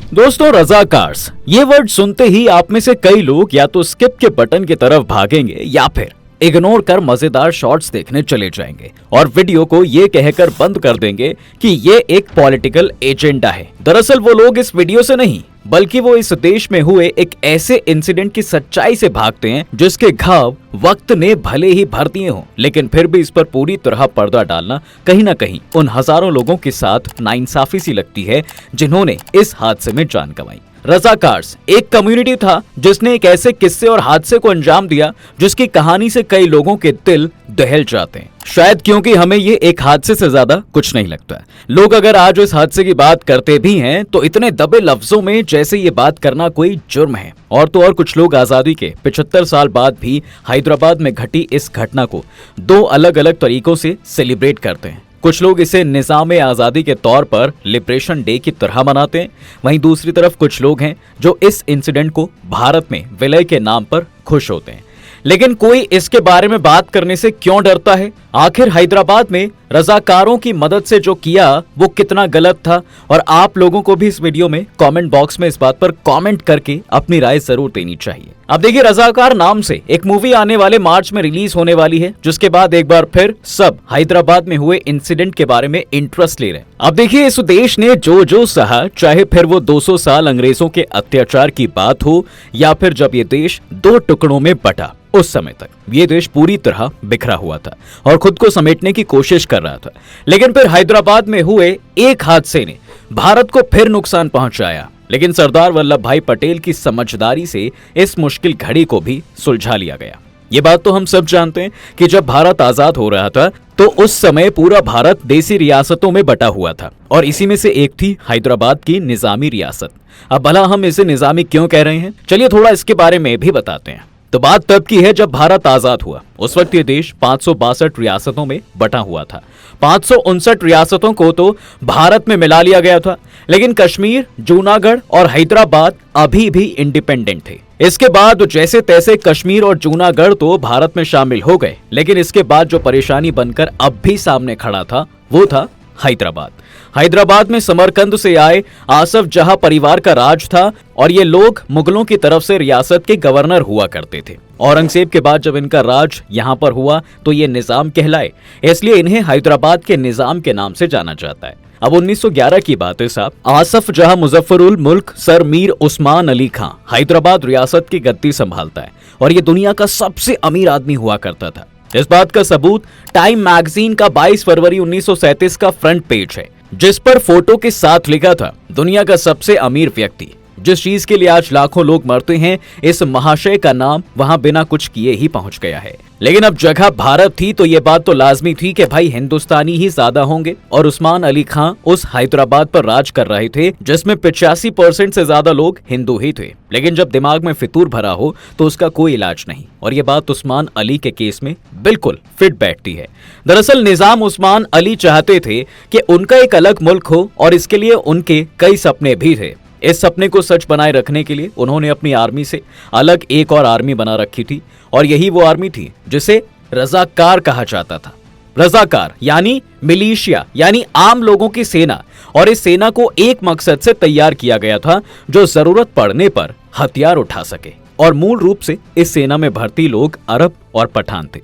दोस्तों, रज़ाकार्स ये वर्ड सुनते ही आप में से कई लोग या तो स्किप के बटन की तरफ भागेंगे या फिर इग्नोर कर मजेदार शॉर्ट्स देखने चले जाएंगे और वीडियो को ये कहकर बंद कर देंगे कि ये एक पॉलिटिकल एजेंडा है। दरअसल वो लोग इस वीडियो से नहीं बल्कि वो इस देश में हुए एक ऐसे इंसिडेंट की सच्चाई से भागते हैं जिसके घाव वक्त ने भले ही भर दिए हों, लेकिन फिर भी इस पर पूरी तरह पर्दा डालना कहीं ना कहीं उन हजारों लोगों के साथ नाइंसाफी सी लगती है जिन्होंने इस हादसे में जान गंवाई। रज़ाकार्स एक कम्युनिटी था जिसने एक ऐसे किस्से और हादसे को अंजाम दिया जिसकी कहानी से कई लोगों के दिल दहल जाते हैं। शायद क्योंकि हमें ये एक हादसे से ज्यादा कुछ नहीं लगता है। लोग अगर आज इस हादसे की बात करते भी हैं तो इतने दबे लफ्जों में जैसे ये बात करना कोई जुर्म है। और तो और कुछ लोग आजादी के 75 साल बाद भी हैदराबाद में घटी इस घटना को दो अलग अलग तरीकों से सेलिब्रेट करते हैं। कुछ लोग इसे निज़ाम आज़ादी के तौर पर लिबरेशन डे की तरह मनाते हैं, वहीं दूसरी तरफ कुछ लोग हैं जो इस इंसिडेंट को भारत में विलय के नाम पर खुश होते हैं। लेकिन कोई इसके बारे में बात करने से क्यों डरता है? आखिर हैदराबाद में रज़ाकारों की मदद से जो किया वो कितना गलत था? और आप लोगों को भी इस वीडियो में कमेंट बॉक्स में इस बात पर कमेंट करके अपनी राय जरूर देनी चाहिए। अब देखिए, रज़ाकार नाम से एक मूवी आने वाले मार्च में रिलीज होने वाली है, जिसके बाद एक बार फिर सब हैदराबाद में हुए इंसिडेंट के बारे में इंटरेस्ट ले रहे हैं। अब देखिए, इस देश ने जो सहा, चाहे फिर वो 200 साल अंग्रेजों के अत्याचार की बात हो या फिर जब ये देश दो टुकड़ों में बटा, उस समय तक ये देश पूरी तरह बिखरा हुआ था और खुद को समेटने की कोशिश कर रहा था। लेकिन फिर हैदराबाद में हुए एक हादसे ने भारत को फिर नुकसान पहुंचाया। लेकिन सरदार वल्लभ भाई पटेल की समझदारी से इस मुश्किल घड़ी को भी सुलझा लिया गया। ये बात तो हम सब जानते हैं कि जब भारत आजाद हो रहा था तो उस समय पूरा भारत देसी रियासतों में बटा हुआ था और इसी में से एक थी हैदराबाद की निजामी रियासत। अब भला हम इसे निजामी क्यों कह रहे हैं, चलिए थोड़ा इसके बारे में भी बताते हैं। तो बात तब की है जब भारत आजाद हुआ। उस वक्त ये देश 562 रियासतों में बटा हुआ था। 559 रियासतों को तो भारत में मिला लिया गया था, लेकिन कश्मीर, जूनागढ़ और हैदराबाद अभी भी इंडिपेंडेंट थे। इसके बाद जैसे तैसे कश्मीर और जूनागढ़ तो भारत में शामिल हो गए, लेकिन इसके बाद जो परेशानी बनकर अब भी सामने खड़ा था वो था हैदराबाद। हैदराबाद में समरकंद से आए आसफ जहां परिवार का राज था और ये लोग मुगलों की तरफ से रियासत के गवर्नर हुआ करते थे। औरंगजेब के बाद जब इनका राज यहाँ पर हुआ तो ये निजाम कहलाए, इसलिए इन्हें हैदराबाद के निजाम के नाम से जाना जाता है। अब 1911 की बात है साहब। आसफ जहां मुजफ्फरुल मुल्क सर मीर उस्मान अली खां हैदराबाद रियासत की गद्दी संभालता है और ये दुनिया का सबसे अमीर आदमी हुआ करता था। इस बात का सबूत टाइम मैगजीन का 22 फरवरी 1937 का फ्रंट पेज है, जिस पर फोटो के साथ लिखा था, दुनिया का सबसे अमीर व्यक्ति। जिस चीज के लिए आज लाखों लोग मरते हैं, इस महाशय का नाम वहां बिना कुछ किए ही पहुंच गया है। लेकिन अब जगह भारत थी तो ये बात तो लाजमी थी कि भाई हिंदुस्तानी ही ज्यादा होंगे और उस्मान अली खां उस हैदराबाद पर राज कर रहे थे जिसमें 85% से ज्यादा लोग हिंदू ही थे। लेकिन जब दिमाग में फितूर भरा हो तो उसका कोई इलाज नहीं, और ये बात उस्मान अली के केस में बिल्कुल फिट बैठती है। दरअसल निजाम उस्मान अली चाहते थे कि उनका एक अलग मुल्क हो और इसके लिए उनके कई सपने भी थे। इस सपने को सच बनाए रखने के लिए उन्होंने अपनी आर्मी से अलग एक और आर्मी बना रखी थी और यही वो आर्मी थी जिसे रज़ाकार कहा जाता था। रज़ाकार यानी मिलिशिया, यानी आम लोगों की सेना, और इस सेना को एक मकसद से तैयार किया गया था जो जरूरत पड़ने पर हथियार उठा सके। और मूल रूप से इस सेना में भर्ती लोग अरब और पठान थे।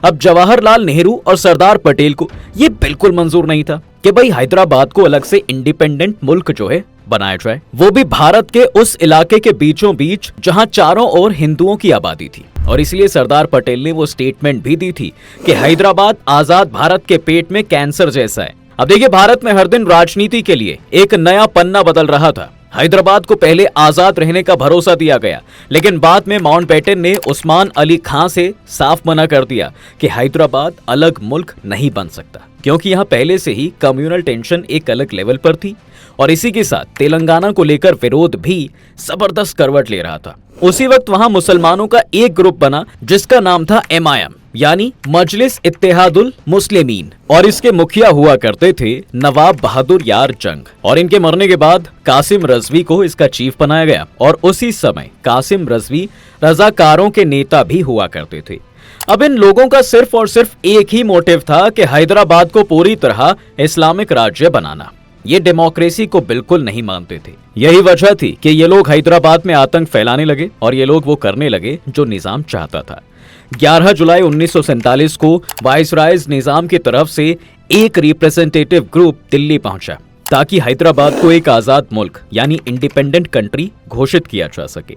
अब जवाहरलाल नेहरू और सरदार पटेल को यह बिल्कुल मंजूर नहीं था कि भाई हैदराबाद को अलग से इंडिपेंडेंट मुल्क जो है बनाया जाए, वो भी भारत के उस इलाके के बीचों बीच जहां चारों ओर हिंदुओं की आबादी थी। और इसलिए सरदार पटेल ने वो स्टेटमेंट भी दी थी कि हैदराबाद आजाद भारत के पेट में कैंसर जैसा है। अब देखिए, भारत में हर दिन राजनीति के लिए एक नया पन्ना बदल रहा था। हैदराबाद को पहले आजाद रहने का भरोसा दिया गया, लेकिन बाद में माउंटबेटन ने उस्मान अली खां से साफ मना कर दिया कि हैदराबाद अलग मुल्क नहीं बन सकता, क्योंकि यहाँ पहले से ही कम्युनल टेंशन एक अलग लेवल पर थी और इसी के साथ तेलंगाना को लेकर विरोध भी जबरदस्त करवट ले रहा था। उसी वक्त वहां मुसलमानों का एक ग्रुप बना जिसका नाम था MIM, यानी मजलिस इत्तेहादुल मुस्लिमीन, और इसके मुखिया हुआ करते थे नवाब बहादुर यार जंग। और इनके मरने के बाद कासिम रजवी को इसका चीफ बनाया गया और उसी समय कासिम रजवी रज़ाकारों के नेता भी हुआ करते थे। अब इन लोगों का सिर्फ और सिर्फ एक ही मोटिव था कि हैदराबाद को पूरी तरह इस्लामिक राज्य बनाना। ये डेमोक्रेसी को बिल्कुल नहीं मानते थे। यही वजह थी कि ये लोग हैदराबाद में आतंक फैलाने लगे और ये लोग वो करने लगे जो निजाम चाहता था। 11 जुलाई 1947 को वाइसरायज निजाम की तरफ से एक रिप्रेजेंटेटिव ग्रुप दिल्ली पहुंचा ताकि हैदराबाद को एक आजाद मुल्क यानी इंडिपेंडेंट कंट्री घोषित किया जा सके।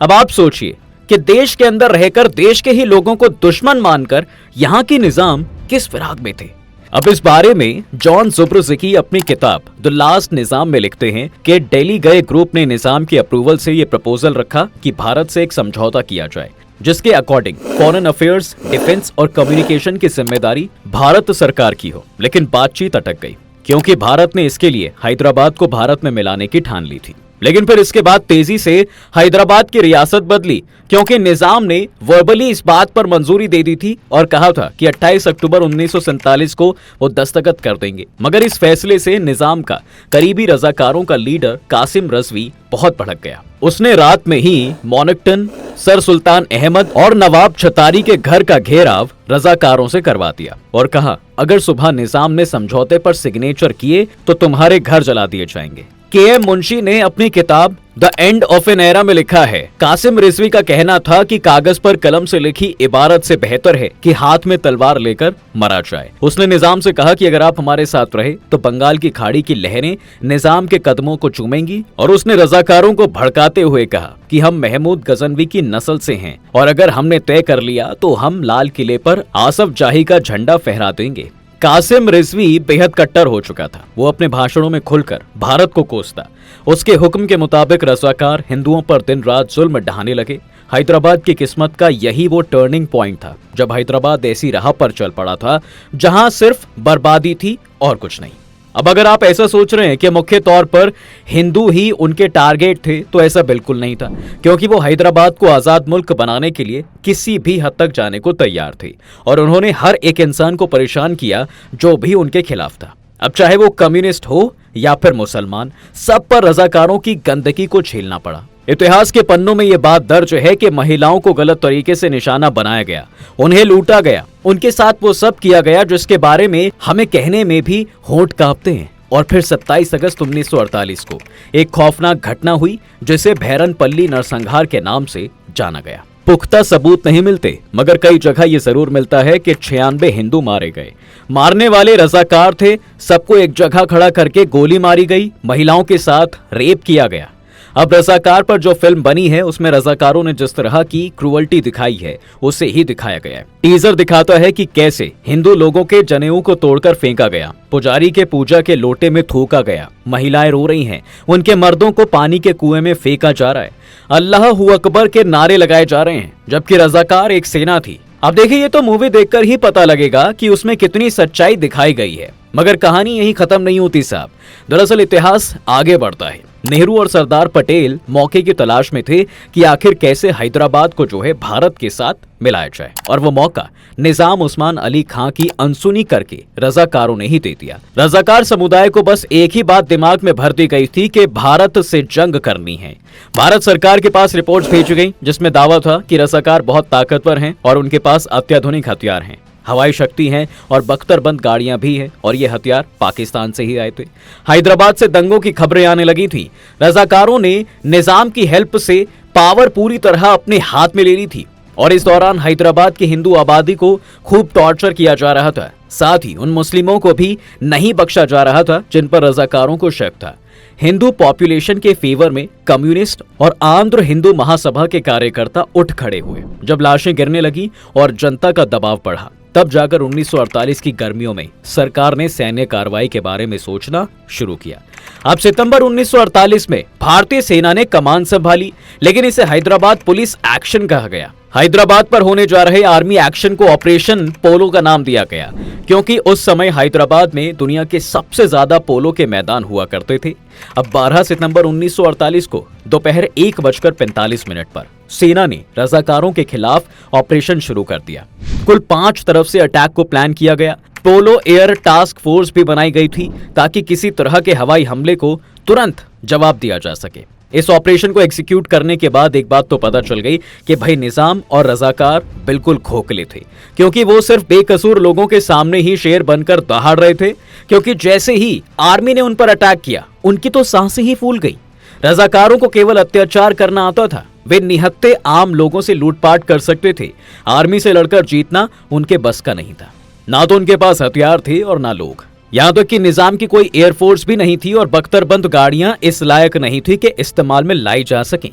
अब आप सोचिए कि देश के अंदर रहकर देश के ही लोगों को दुश्मन मानकर यहाँ की निजाम किस फिराक में थे। अब इस बारे में जॉन ज़ुब्रज़िकी अपनी किताब द लास्ट निजाम में लिखते हैं कि दिल्ली गए ग्रुप ने निजाम की अप्रूवल से ये प्रपोजल रखा कि भारत से एक समझौता किया जाए जिसके अकॉर्डिंग फॉरेन अफेयर्स, डिफेंस और कम्युनिकेशन की जिम्मेदारी भारत सरकार की हो। लेकिन बातचीत अटक गई क्योंकि भारत ने इसके लिए हैदराबाद को भारत में मिलाने की ठान ली थी। लेकिन फिर इसके बाद तेजी से हैदराबाद की रियासत बदली क्योंकि निजाम ने वर्बली इस बात पर मंजूरी दे दी थी और कहा था कि 28 अक्टूबर 1947 को वो दस्तखत कर देंगे। मगर इस फैसले से निजाम का करीबी रजाकारों का लीडर कासिम रजवी बहुत भड़क गया। उसने रात में ही मॉनिकटन, सर सुल्तान अहमद और नवाब छतारी के घर का घेराव रजाकारों से करवा दिया और कहा, अगर सुबह निजाम ने समझौते पर सिग्नेचर किए तो तुम्हारे घर जला दिए जाएंगे। के.एम. मुंशी ने अपनी किताब the end of an era में लिखा है, कासिम रिजवी का कहना था कि कागज पर कलम से लिखी इबारत से बेहतर है कि हाथ में तलवार लेकर मरा जाए। उसने निजाम से कहा कि अगर आप हमारे साथ रहे तो बंगाल की खाड़ी की लहरें निजाम के कदमों को चूमेंगी। और उसने रजाकारों को भड़काते हुए कहा कि हम महमूद गजनवी की नस्ल से हैं और अगर हमने तय कर लिया तो हम लाल किले पर आसफ जाही का झंडा फहरा देंगे। कासिम रिजवी बेहद कट्टर हो चुका था। वो अपने भाषणों में खुलकर भारत को कोसता। उसके हुक्म के मुताबिक रज़ाकार हिंदुओं पर दिन रात जुल्म ढाने लगे। हैदराबाद की किस्मत का यही वो टर्निंग पॉइंट था जब हैदराबाद ऐसी राह पर चल पड़ा था जहां सिर्फ बर्बादी थी और कुछ नहीं। अब अगर आप ऐसा सोच रहे हैं कि मुख्य तौर पर हिंदू ही उनके टारगेट थे तो ऐसा बिल्कुल नहीं था, क्योंकि वो हैदराबाद को आजाद मुल्क बनाने के लिए किसी भी हद तक जाने को तैयार थे और उन्होंने हर एक इंसान को परेशान किया जो भी उनके खिलाफ था। अब चाहे वो कम्युनिस्ट हो या फिर मुसलमान, सब पर रजाकारों की गंदगी को झेलना पड़ा। इतिहास के पन्नों में यह बात दर्ज है कि महिलाओं को गलत तरीके से निशाना बनाया गया, उन्हें लूटा गया, उनके साथ वो सब किया गया जिसके बारे में हमें कहने में भी होंठ कांपते हैं। और फिर 27 अगस्त 1948 को एक खौफनाक घटना हुई जिसे भैरनपल्ली नरसंहार के नाम से जाना गया। पुख्ता सबूत नहीं मिलते मगर कई जगह ये जरूर मिलता है कि 96 हिंदू मारे गए। मारने वाले रजाकार थे, सबको एक जगह खड़ा करके गोली मारी गई, महिलाओं के साथ रेप किया गया। अब रजाकार पर जो फिल्म बनी है उसमें रजाकारों ने जिस तरह की क्रूअल्टी दिखाई है उसे ही दिखाया गया है। टीजर दिखाता है कि कैसे हिंदू लोगों के जनेऊ को तोड़कर फेंका गया, पुजारी के पूजा के लोटे में थूका गया, महिलाएं रो रही हैं, उनके मर्दों को पानी के कुएं में फेंका जा रहा है, अल्लाहू अकबर के नारे लगाए जा रहे हैं, जबकि रजाकार एक सेना थी। अब देखिए, ये तो मूवी देखकर ही पता लगेगा कि उसमें कितनी सच्चाई दिखाई गई है। मगर कहानी यही खत्म नहीं होती साहब। दरअसल इतिहास आगे बढ़ता है। नेहरू और सरदार पटेल मौके की तलाश में थे कि आखिर कैसे हैदराबाद को जो है भारत के साथ मिलाया जाए, और वो मौका निजाम उस्मान अली खां की अनसुनी करके रजाकारों ने ही दे दिया। रजाकार समुदाय को बस एक ही बात दिमाग में भर दी गई थी कि भारत से जंग करनी है। भारत सरकार के पास रिपोर्ट्स भेजी गई जिसमें दावा था कि रजाकार बहुत ताकतवर हैं और उनके पास अत्याधुनिक हथियार हैं, हवाई शक्ति है और बख्तरबंद गाड़ियां भी हैं, और ये हथियार पाकिस्तान से ही आए थे। हैदराबाद से दंगों की खबरें आने लगी थी। रजाकारों ने निजाम की हेल्प से पावर पूरी तरह अपने हाथ में ले ली थी और इस दौरान हैदराबाद की हिंदू आबादी को खूब टॉर्चर किया जा रहा था। साथ ही उन मुस्लिमों को भी नहीं बख्शा जा रहा था जिन पर रजाकारों को शक था। हिंदू पॉपुलेशन के फेवर में कम्युनिस्ट और आंध्र हिंदू महासभा के कार्यकर्ता उठ खड़े हुए। जब लाशें गिरने लगी और जनता का दबाव बढ़ा, तब जाकर 1948 की गर्मियों में सरकार ने सैन्य कार्रवाई के बारे में सोचना शुरू किया। अब सितंबर 1948 में भारतीय सेना ने कमान संभाली, लेकिन इसे हैदराबाद पुलिस एक्शन कहा गया। हैदराबाद पर होने जा रहे आर्मी एक्शन को ऑपरेशन पोलो का नाम दिया गया, क्योंकि उस समय हैदराबाद में दुनिया के सबसे ज्यादा पोलो के मैदान हुआ करते थे। अब 12 सितंबर 1948 को दोपहर 1:45 पर सेना ने रजाकारों के खिलाफ ऑपरेशन शुरू कर दिया। कुल 5 तरफ से अटैक को प्लान किया गया। पोलो एयर टास्क फोर्स भी बनाई गई थी ताकि किसी तरह के हवाई हमले को तुरंत जवाब दिया जा सके। इस ऑपरेशन को एग्जीक्यूट करने के बाद एक बात तो पता चल गई कि भाई निजाम और रजाकार बिल्कुल खोखले थे, क्योंकि वो सिर्फ बेकसूर लोगों के सामने ही शेर बनकर दहाड़ रहे थे। क्योंकि जैसे ही आर्मी ने उन पर अटैक किया, उनकी तो सांसें ही फूल गई। रजाकारों को केवल अत्याचार करना आता था, वे निहत्थे आम लोगों से लूटपाट कर सकते थे। आर्मी से लड़कर जीतना उनके बस का नहीं था। ना तो उनके पास हथियार थे और ना लोग। यहां तक कि निजाम की कोई एयरफोर्स भी नहीं थी और बख्तरबंद गाड़ियां इस लायक नहीं थी कि इस्तेमाल में लाई जा सकें।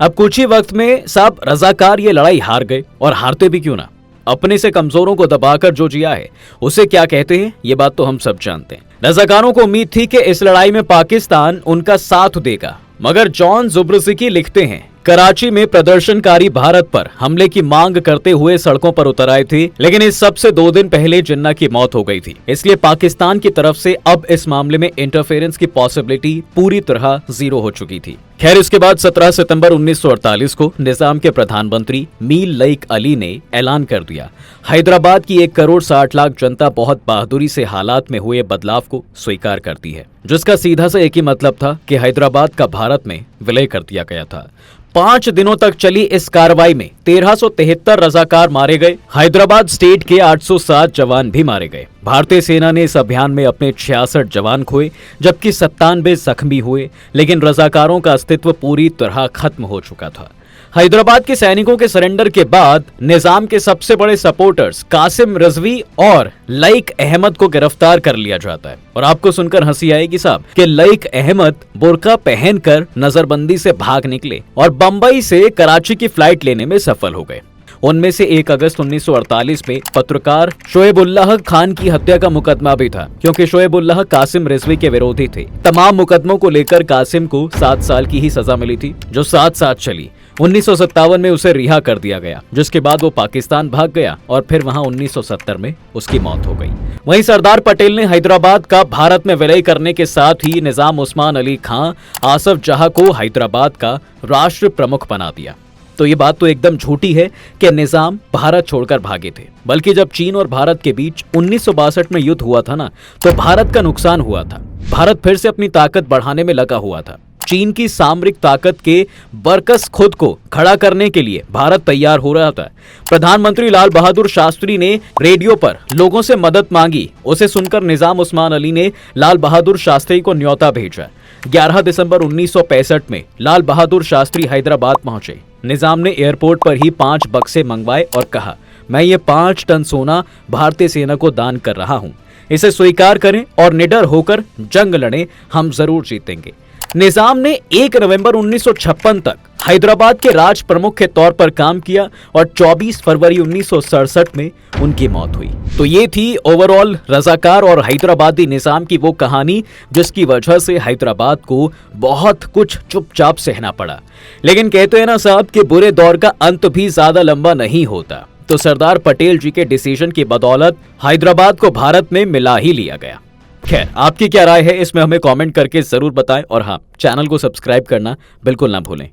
अब कुछ ही वक्त में सब रजाकार ये लड़ाई हार गए, और हारते भी क्यों ना। अपने से कमजोरों को दबाकर जो जिया है उसे क्या कहते हैं, ये बात तो हम सब जानते हैं। रजाकारों को उम्मीद थी कि इस लड़ाई में पाकिस्तान उनका साथ देगा, मगर जॉन जुब्रसिकी लिखते हैं, कराची में प्रदर्शनकारी भारत पर हमले की मांग करते हुए सड़कों पर उतर आए थे, लेकिन इस सबसे 2 दिन पहले जिन्ना की मौत हो गई थी। इसलिए पाकिस्तान की तरफ से अब इस मामले में इंटरफेरेंस की पॉसिबिलिटी पूरी तरह जीरो हो चुकी थी। खैर, इसके बाद 17 सितंबर 1948 को निजाम के प्रधानमंत्री मीर लईक अली ने ऐलान कर दिया, हैदराबाद की 1,60,00,000 जनता बहुत बहादुरी से हालात में हुए बदलाव को स्वीकार करती है, जिसका सीधा सा एक ही मतलब था कि हैदराबाद का भारत में विलय कर दिया गया था। 5 दिनों तक चली इस कार्रवाई में 1373 रजाकार मारे गए। हैदराबाद स्टेट के 807 जवान भी मारे गए। भारतीय सेना ने इस अभियान में अपने 66 जवान खोए, जबकि 97 जख्मी हुए, लेकिन रजाकारों का अस्तित्व पूरी तरह खत्म हो चुका था। हैदराबाद के सैनिकों के सरेंडर के बाद निजाम के सबसे बड़े सपोर्टर्स कासिम रिजवी और लईक अहमद को गिरफ्तार कर लिया जाता है। और आपको सुनकर हंसी आएगी साहब कि लईक अहमद बुर्का पहनकर नजरबंदी से भाग निकले और बंबई से कराची की फ्लाइट लेने में सफल हो गए। उनमें से 1 अगस्त 1948 में पत्रकार शोएबुल्लाह खान की हत्या का मुकदमा भी था, क्योंकि शोएबुल्लाह कासिम रिजवी के विरोधी थे। तमाम मुकदमों को लेकर कासिम को 7 साल की ही सजा मिली थी, जो 7 साल चली। 1957 में उसे रिहा कर दिया गया, जिसके बाद वो पाकिस्तान भाग गया और फिर वहां 1970 में उसकी मौत हो गई। वहीं सरदार पटेल ने हैदराबाद का भारत में विलय करने के साथ ही निजाम उस्मान अली खां आसफ जहां को हैदराबाद का राष्ट्र प्रमुख बना दिया। तो ये बात तो एकदम झूठी है कि निजाम भारत छोड़कर भागे थे, बल्कि जब चीन और भारत के बीच 1962 में युद्ध हुआ था ना, तो भारत का नुकसान हुआ था। भारत फिर से अपनी ताकत बढ़ाने में लगा हुआ था। चीन की सामरिक ताकत के बरकस खुद को खड़ा करने के लिए भारत तैयार हो रहा था। प्रधानमंत्री लाल बहादुर शास्त्री ने रेडियो पर लोगों से मदद मांगी। उसे सुनकर निजाम उस्मान अली ने लाल बहादुर शास्त्री को न्योता भेजा। 11 दिसंबर 1965 में लाल बहादुर शास्त्री हैदराबाद पहुंचे। निजाम ने एयरपोर्ट पर ही 5 बक्से मंगवाए और कहा, मैं ये 5 टन सोना भारतीय सेना को दान कर रहा हूं। इसे स्वीकार करें और निडर होकर जंग लड़ें, हम जरूर जीतेंगे। निजाम ने 1 नवंबर 1956 तक हैदराबाद के राज प्रमुख के तौर पर काम किया और 24 फरवरी 1967 में उनकी मौत हुई। तो ये थी ओवरऑल रजाकार और हैदराबादी निजाम की वो कहानी, जिसकी वजह से हैदराबाद को बहुत कुछ चुपचाप सहना पड़ा। लेकिन कहते हैं ना साहब कि बुरे दौर का अंत भी ज्यादा लंबा नहीं होता। तो सरदार पटेल जी के डिसीजन की बदौलत हैदराबाद को भारत में मिला ही लिया गया। खैर, आपकी क्या राय है इसमें हमें कमेंट करके जरूर बताएं, और हाँ, चैनल को सब्सक्राइब करना बिल्कुल ना भूलें।